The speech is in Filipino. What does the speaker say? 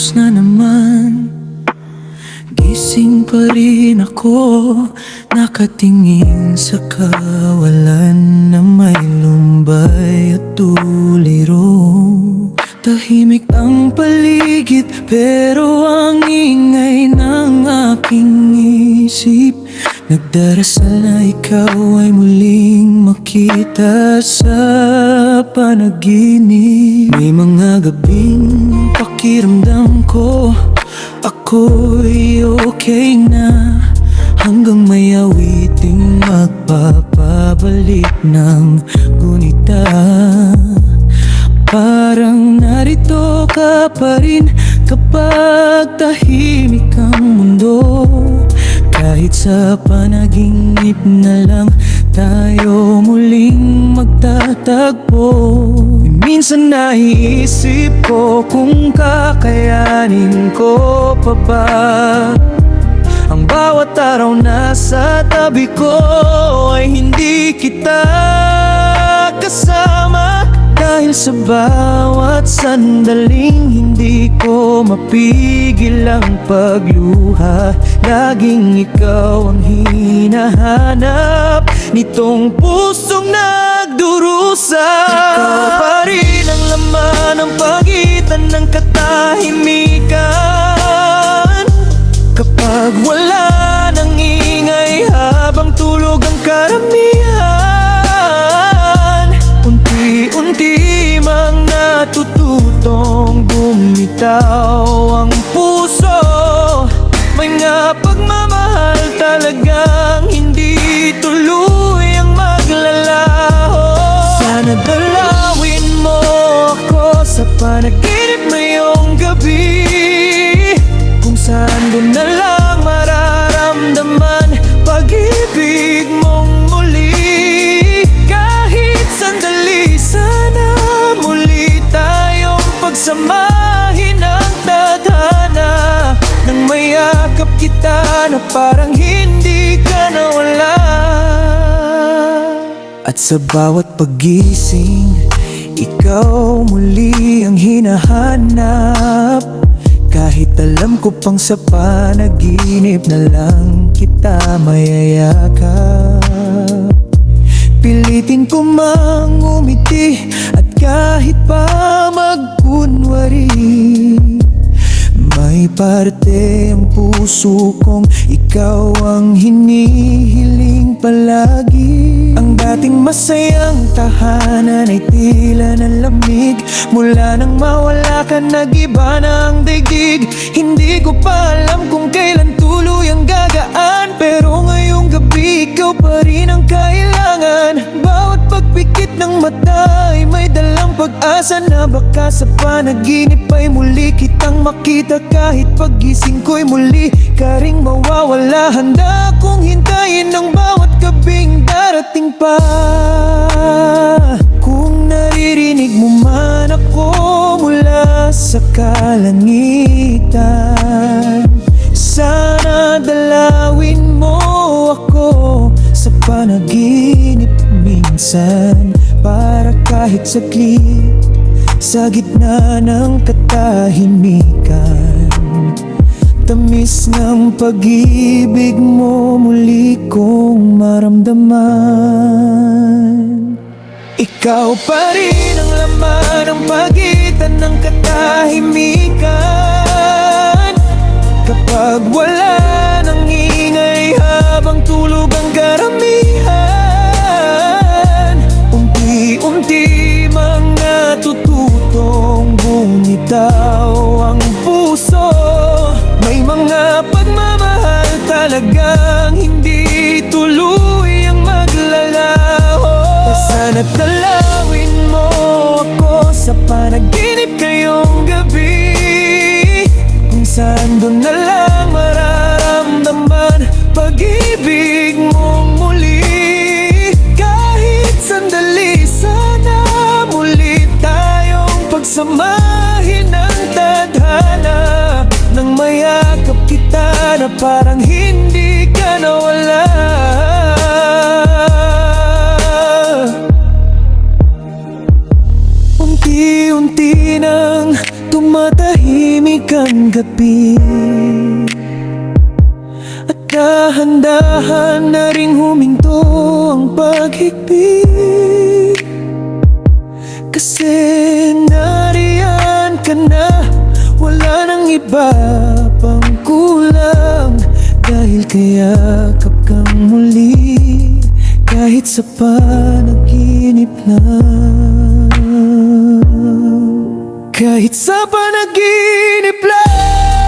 Bukas na naman, gising pa rin ako, nakatingin sa kawalan na may lumbay at tuliro. Tahimik ang paligid pero ang ingay ng aking isip nagdarasal na ikaw ay muling makita sa panaginip. May mga gabing pakiramdam ko ako'y okay na, hanggang may awiting magpapabalik ng gunita. Parang narito ka pa rin kapag tahimik ang mundo. Kahit sa panaginip na lang tayo muling magtatagpo. Minsan naiisip ko kung kakayanin ko pa ba ang bawat araw na sa tabi ko ay hindi kita kasama. Dahil sa bawat sandaling hindi ko mapigil ang pagluha. Laging ikaw ang hinahanap nitong pusong nagdurusa. Ikaw pa rin ang laman ng pagitan ng katahimikan. Kapag wala nang ingay habang tulog ang karamihan, unti-unti mang natututong bumitaw ang puso. May nga pagmamahal talagang hindi tuluyang maglalaho. Sana dalawin mo ako sa panaginip ngayong gabi, kung saan doon na lang mararamdaman pag-ibig mong muli. Kahit sandali, sana muli tayong pagsamahin ang tadhana, nang mayakap kita na parang hindi ka nawala. At sa bawat paggising, ikaw muli ang hinahanap. Kahit alam ko pang sa panaginip na lang kita mayayakap. Pilitin ko mang umiti at kahit pa magkunwari, may parte ang puso kong ikaw ang hinihiling palagi. Ang dating masayang tahanan ay tila ng lamig mula nang mawala ka, nag-iba na ang daigdig. Hindi ko pa alam kung kailan tuluyang gagaan, pero ngayong gabi ikaw pa rin ang kailangan. Bawat pagpikit ng mata ay may dalang pag-asa na baka sa panaginip ay muli kitang makita. Kahit paggising ko'y muli ka ring mawawala, handa kong hintayin ang bawat gabing darating pa. Kung naririnig mo man ako mula sa kalangitan, sana dalawin mo ako sa panaginip minsan, para kahit saglit sa gitna ng katahimikan, tamis ng pag-ibig mo muli kong maramdaman. Ikaw pa rin ang laman ng pagitan ng katahimikan. Kapag wala nang ingay habang tulog ang karamihan, unti-unti mang natututong bumitaw ang puso. May mga pagmamahal talagang hindi tuluyang maglalaho. Sana't dalawin mo ako sa panaginip ngayong gabi, kung saan doon na lang mararamdaman pag-ibig mong muli. Kahit sandali, sana muli tayong pagsamahin ang tadhana, nang mayakap kita na parang hindi ka nawala. Unti-unti nang tumatahimik ang dahan na ring huminto ang paghigpit. Kasi nariyan ka na, wala nang iba pang kulang. Dahil kayakap kang muli, kahit sa panaginip lang. Kahit sa panaginip lang.